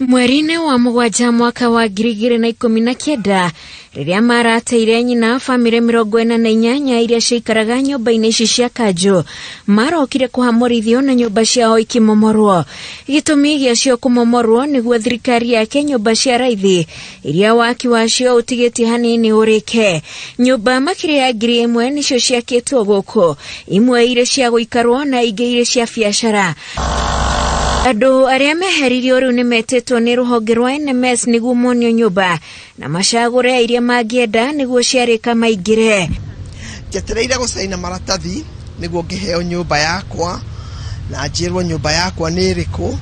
Mweri-inĩ wa mũgwanja mwaka wa 2019 rĩrĩa marateire nyina bamĩrĩ 48 iria ciikaraga nyũmba-inĩ ici cia kanjũ marokire kũhamũrithio na nyũmba ciao ikĩmomorwo. Gĩtũmi gĩacio kũmomorwo nĩguo thirikari yake nyũmba cia raithi iria waki wacio ũtigĩtie hanini ũrĩke. Nyũmba makĩria ya 1,000 nĩcio ciakĩtwo gũkũ, imwe irĩ cia gũikarwo na ingĩ irĩ cia biacara. Andũ arĩa meheririo rĩu nĩmetĩtwo nĩ rũhonge rwa NMS nĩguo monio nyũmba na macagũre iria mangĩenda nĩguo ciarĩka maingĩre. Njetereire gũcaina maratathi nĩguo ngĩheo nyũmba yakwa na njĩrwo nyũmba yakwa nĩ ĩrĩkũ.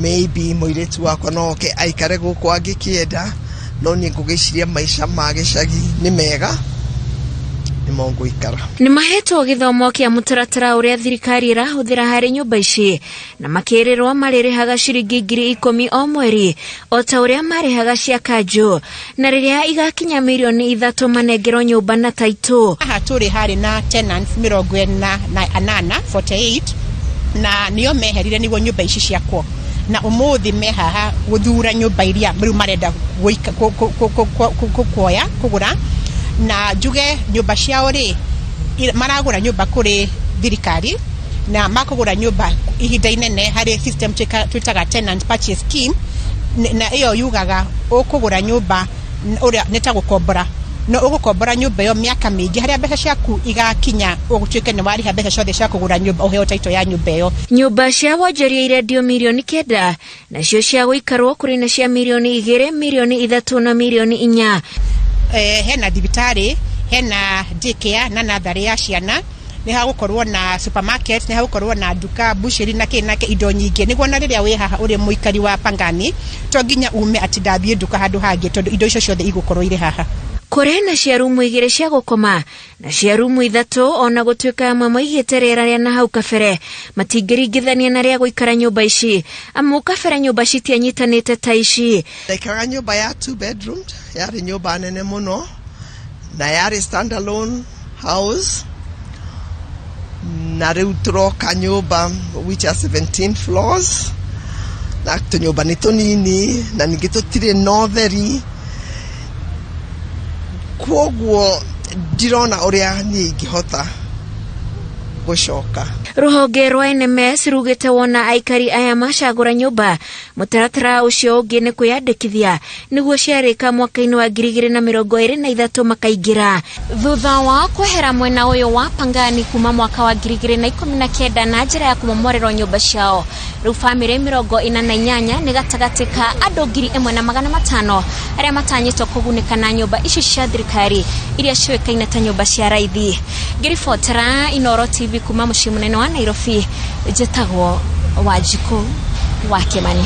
Maybe mũirĩtu wakwa no oke aikare gũkũ angĩkĩenda, no niĩ ngũgĩciria maica ma gĩcagi nĩ mega. Nĩmahetwo gĩthomo kĩa mũtaratara ũrĩa thirikari ĩrahũthĩra harĩ nyũmba ici na makĩrĩrwo marĩrĩhaga ciringi 10,000 o mweri o ta ũrĩa marĩhaga cia kanjũ, na rĩrĩa igakinya mirioni 3 manengerwo nyũmba na taitũ. Haha tũrĩ harĩ na tenants 48 na nĩo meherire nĩguo nyũmba ici ciakwo, na ũmũthĩ mehaha gũthura nyũmba iria rĩu marenda kuoya kũgũra. Na njuge nyũmba ciao rĩ maragũra nyũmba kũrĩ thirikari na makũgũra nyũmba ihinda inene harĩ system twĩtaga tenant purchase scheme, na iyo yugaga ũkũgũra nyũmba ũrĩa nĩtagũkombora, no ũgũkombora nyũmba ĩyo mĩaka mĩingĩ harĩa mbeca ciaku igakinya ũgũtuĩke nĩ warĩha mbeca ciothe cia kũgũra nyũmba ũheo taitũ ya nyũmba ĩyo. Nyũmba cia wonjoria irendio mirioni 9 nacio cia gũikarwo kũrĩ na cia mirioni 2, mirioni 3 na mirioni 4. Hena thibitarĩ, hena daycare na natharĩ ya ciana, nĩ hagũkorwo na supermarket, nĩ hagũkorwo na duka, busheri na indo nyingĩ, nĩguo na rĩrĩa wĩ haha ũrĩ mũikari wa Pangani to nginya ume ati ndathiĩ duka handũ hangĩ tondũ indo icio ciothe igũkorwo irĩ haha. Kũrĩ na cia rumu 2 cia gũkoma na cia rumu 3, ona gũtuĩka amwe maigĩte rĩera rĩa na hau kabere matingĩringithania na rĩa gũikara nyũmba ici, amu kabere nyũmba citianyitanĩte ta ici. Ndaikaraga nyũmba ya 2 bedrooms, yarĩ nyũmba nene mũno na yarĩ standalone house, na rĩu tũroka nyũmba which are 17 floors, na tũnyũmba nĩ tũnini na ningĩ tũtirĩ na ũtheri, kwoguo ndirona ũrĩa niĩ ingĩhota gũcoka. Rũhonge rwa NMS rugĩte wona aikari aya macagũra nyũmba mũtaratara ũcio ũngĩ nĩ kwĩyandĩkithia nĩguo ciarĩka mwaka-inĩ wa 2023 makaingĩra. Thutha wa kwehera mwena ũyũ wa Pangani kuma mwaka wa 2019 na njĩra ya kũmomorerwo nyũmba ciao, rĩu bamĩrĩ 48 nĩ gatagatĩ ka andũ 1,500 arĩa matanyĩtwo kũgunĩka na nyũmba ici cia thirikari iria ciũĩkaine ta nyũmba cia raithi. Ngĩribotera Inooro TV kuma mũciĩ mũnene wa Nairobi, njĩtagwo Wanjikũ wa Kimani.